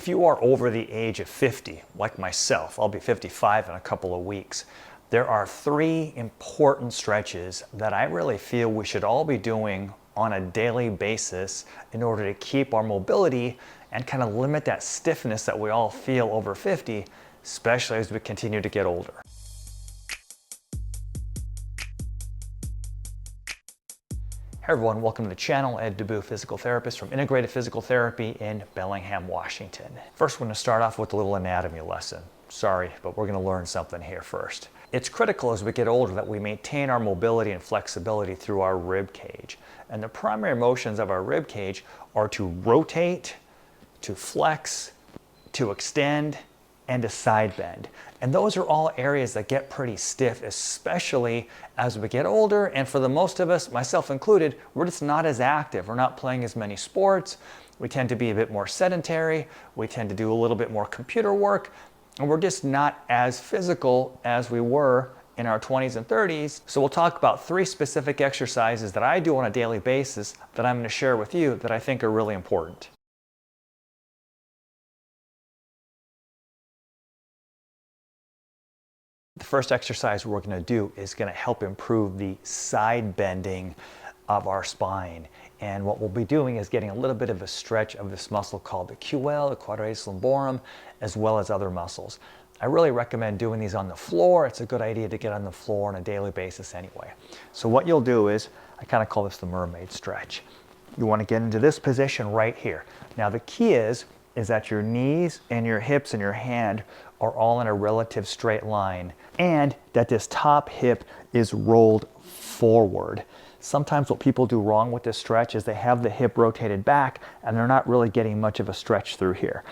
If you are over the age of 50, like myself, I'll be 55 in a couple of weeks, there are 3 important stretches that I really feel we should all be doing on a daily basis in order to keep our mobility and kind of limit that stiffness that we all feel over 50, especially as we continue to get older. Hey everyone, welcome to the channel. Ed DeBoo, physical therapist from Integrated Physical Therapy in Bellingham, Washington. First, we're going to start off with a little anatomy lesson. Sorry, but we're going to learn something here first. It's critical as we get older that we maintain our mobility and flexibility through our rib cage. And the primary motions of our rib cage are to rotate, to flex, to extend, and to side bend. And those are all areas that get pretty stiff, especially as we get older. And for the most of us, myself included, we're just not as active. We're not playing as many sports. We tend to be a bit more sedentary. We tend to do a little bit more computer work. And we're just not as physical as we were in our 20s and 30s. So we'll talk about 3 specific exercises that I do on a daily basis that I'm going to share with you that I think are really important. The first exercise we're going to do is going to help improve the side bending of our spine. And what we'll be doing is getting a little bit of a stretch of this muscle called the QL, the quadratus lumborum, as well as other muscles. I really recommend doing these on the floor. It's a good idea to get on the floor on a daily basis anyway. So what you'll do is, I kind of call this the mermaid stretch. You want to get into this position right here. Now the key is that your knees and your hips and your hand are all in a relative straight line, and that this top hip is rolled forward. Sometimes what people do wrong with this stretch is they have the hip rotated back and they're not really getting much of a stretch through here.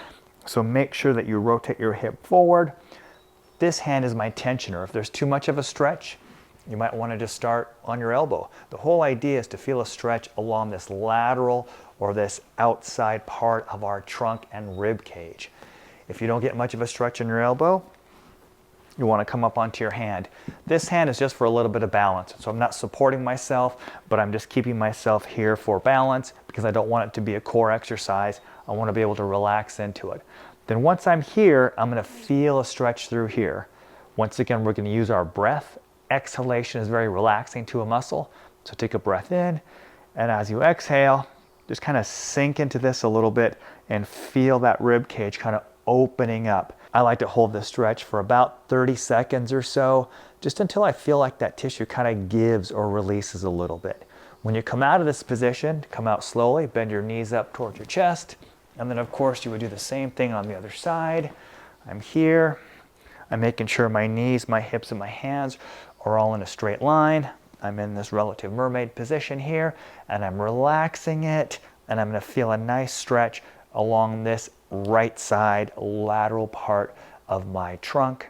So make sure that you rotate your hip forward. This hand is my tensioner. If there's too much of a stretch, you might want to just start on your elbow. The whole idea is to feel a stretch along this lateral or this outside part of our trunk and rib cage. If you don't get much of a stretch in your elbow, you want to come up onto your hand. This hand is just for a little bit of balance. So I'm not supporting myself, but I'm just keeping myself here for balance because I don't want it to be a core exercise. I want to be able to relax into it. Then once I'm here, I'm going to feel a stretch through here. Once again, we're going to use our breath. Exhalation is very relaxing to a muscle. So take a breath in, and as you exhale, just kind of sink into this a little bit and feel that rib cage kind of opening up. I like to hold this stretch for about 30 seconds or so, just until I feel like that tissue kind of gives or releases a little bit. When you come out of this position, come out slowly, bend your knees up towards your chest, and then of course you would do the same thing on the other side. I'm here. I'm making sure my knees, my hips, and my hands are all in a straight line. I'm in this relative mermaid position here, and I'm relaxing it, and I'm going to feel a nice stretch along this right side lateral part of my trunk.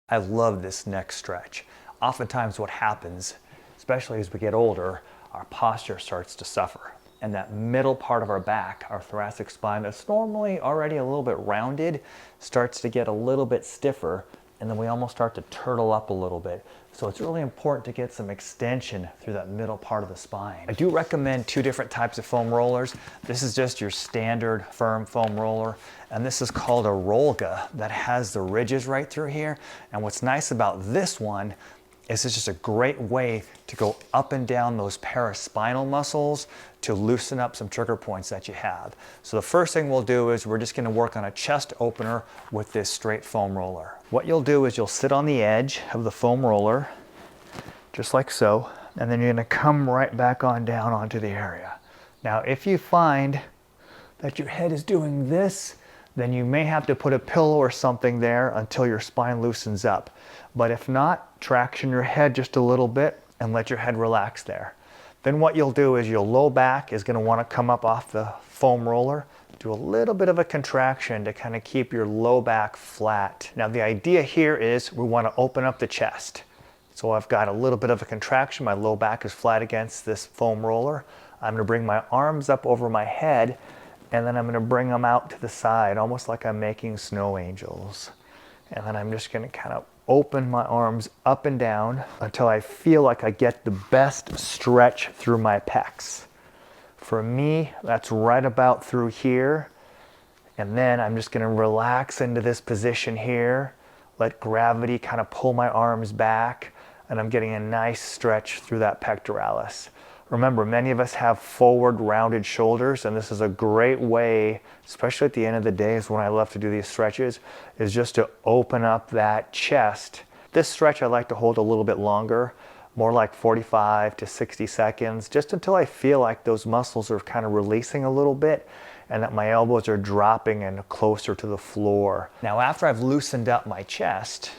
I love this next stretch. Oftentimes what happens, especially as we get older, our posture starts to suffer. And that middle part of our back, our thoracic spine, that's normally already a little bit rounded, starts to get a little bit stiffer, and then we almost start to turtle up a little bit. So it's really important to get some extension through that middle part of the spine. I do recommend 2 different types of foam rollers. This is just your standard firm foam roller, and this is called a Rolga that has the ridges right through here. And what's nice about this one is it's just a great way to go up and down those paraspinal muscles to loosen up some trigger points that you have. So the first thing we'll do is we're just going to work on a chest opener with this straight foam roller. What you'll do is you'll sit on the edge of the foam roller, just like so, and then you're going to come right back on down onto the area. Now, if you find that your head is doing this, then you may have to put a pillow or something there until your spine loosens up. But if not, traction your head just a little bit and let your head relax there. Then what you'll do is your low back is going to want to come up off the foam roller. Do a little bit of a contraction to kind of keep your low back flat. Now the idea here is we want to open up the chest. So I've got a little bit of a contraction. My low back is flat against this foam roller. I'm going to bring my arms up over my head, and then I'm going to bring them out to the side, almost like I'm making snow angels. And then I'm just going to kind of open my arms up and down until I feel like I get the best stretch through my pecs. For me, that's right about through here. And then I'm just gonna relax into this position here, let gravity kind of pull my arms back, and I'm getting a nice stretch through that pectoralis. Remember, many of us have forward rounded shoulders, and this is a great way, especially at the end of the day is when I love to do these stretches, is just to open up that chest. This stretch I like to hold a little bit longer, more like 45 to 60 seconds, just until I feel like those muscles are kind of releasing a little bit and that my elbows are dropping and closer to the floor. Now, after I've loosened up my chest,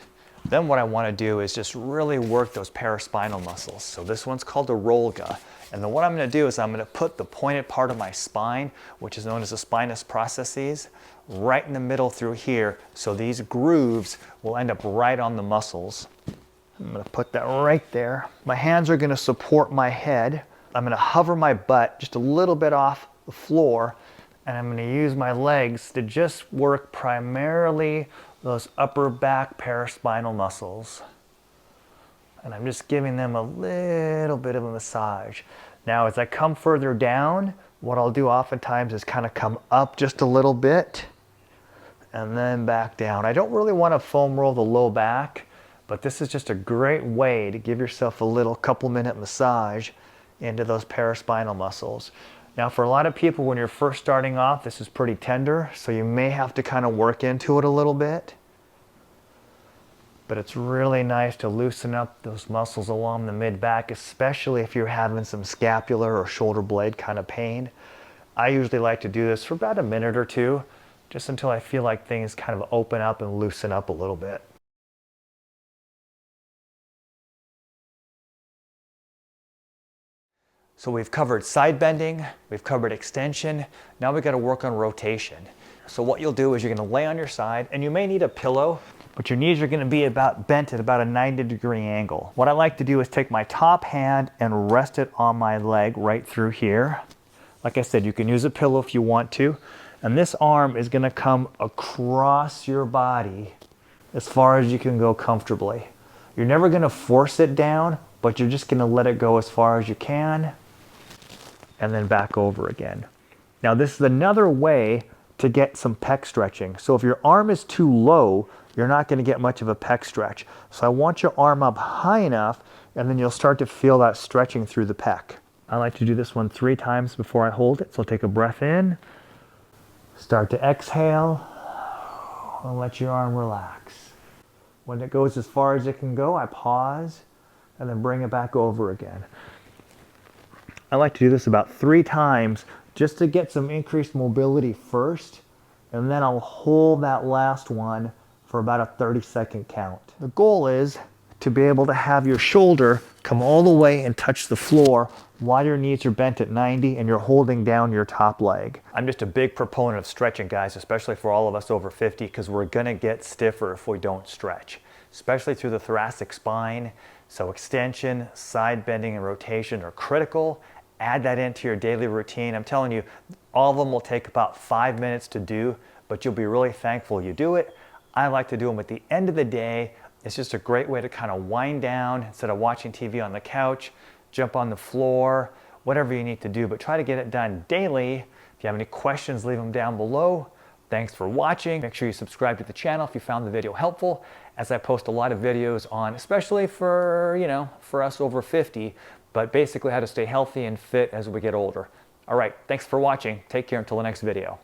then what I want to do is just really work those paraspinal muscles. So this one's called the rolga. And then what I'm going to do is I'm going to put the pointed part of my spine, which is known as the spinous processes, right in the middle through here. So these grooves will end up right on the muscles. I'm going to put that right there. My hands are going to support my head. I'm going to hover my butt just a little bit off the floor, and I'm going to use my legs to just work primarily those upper back paraspinal muscles. And I'm just giving them a little bit of a massage. Now, as I come further down, what I'll do oftentimes is kind of come up just a little bit and then back down. I don't really want to foam roll the low back, but this is just a great way to give yourself a little couple-minute massage into those paraspinal muscles. Now, for a lot of people, when you're first starting off, this is pretty tender, so you may have to kind of work into it a little bit. But it's really nice to loosen up those muscles along the mid-back, especially if you're having some scapular or shoulder blade kind of pain. I usually like to do this for about a minute or two, just until I feel like things kind of open up and loosen up a little bit. So we've covered side bending, we've covered extension, now we've got to work on rotation. So what you'll do is you're going to lay on your side, and you may need a pillow, but your knees are going to be bent at about a 90-degree angle. What I like to do is take my top hand and rest it on my leg right through here. Like I said, you can use a pillow if you want to. And this arm is going to come across your body as far as you can go comfortably. You're never going to force it down, but you're just going to let it go as far as you can, and then back over again. Now, this is another way to get some pec stretching. So if your arm is too low, you're not going to get much of a pec stretch. So I want your arm up high enough, and then you'll start to feel that stretching through the pec. I like to do this one 3 times before I hold it. So take a breath in, start to exhale, and let your arm relax. When it goes as far as it can go, I pause, and then bring it back over again. I like to do this about 3 times just to get some increased mobility first, and then I'll hold that last one for about a 30-second count. The goal is to be able to have your shoulder come all the way and touch the floor while your knees are bent at 90 and you're holding down your top leg. I'm just a big proponent of stretching, guys, especially for all of us over 50, because we're gonna get stiffer if we don't stretch, especially through the thoracic spine. So extension, side bending, and rotation are critical. Add that into your daily routine. I'm telling you, all of them will take about 5 minutes to do, but you'll be really thankful you do it. I like to do them at the end of the day. It's just a great way to kind of wind down instead of watching TV on the couch, jump on the floor, whatever you need to do, but try to get it done daily. If you have any questions, leave them down below. Thanks for watching. Make sure you subscribe to the channel if you found the video helpful, as I post a lot of videos on, especially for, for us over 50, but basically how to stay healthy and fit as we get older. All right, thanks for watching. Take care until the next video.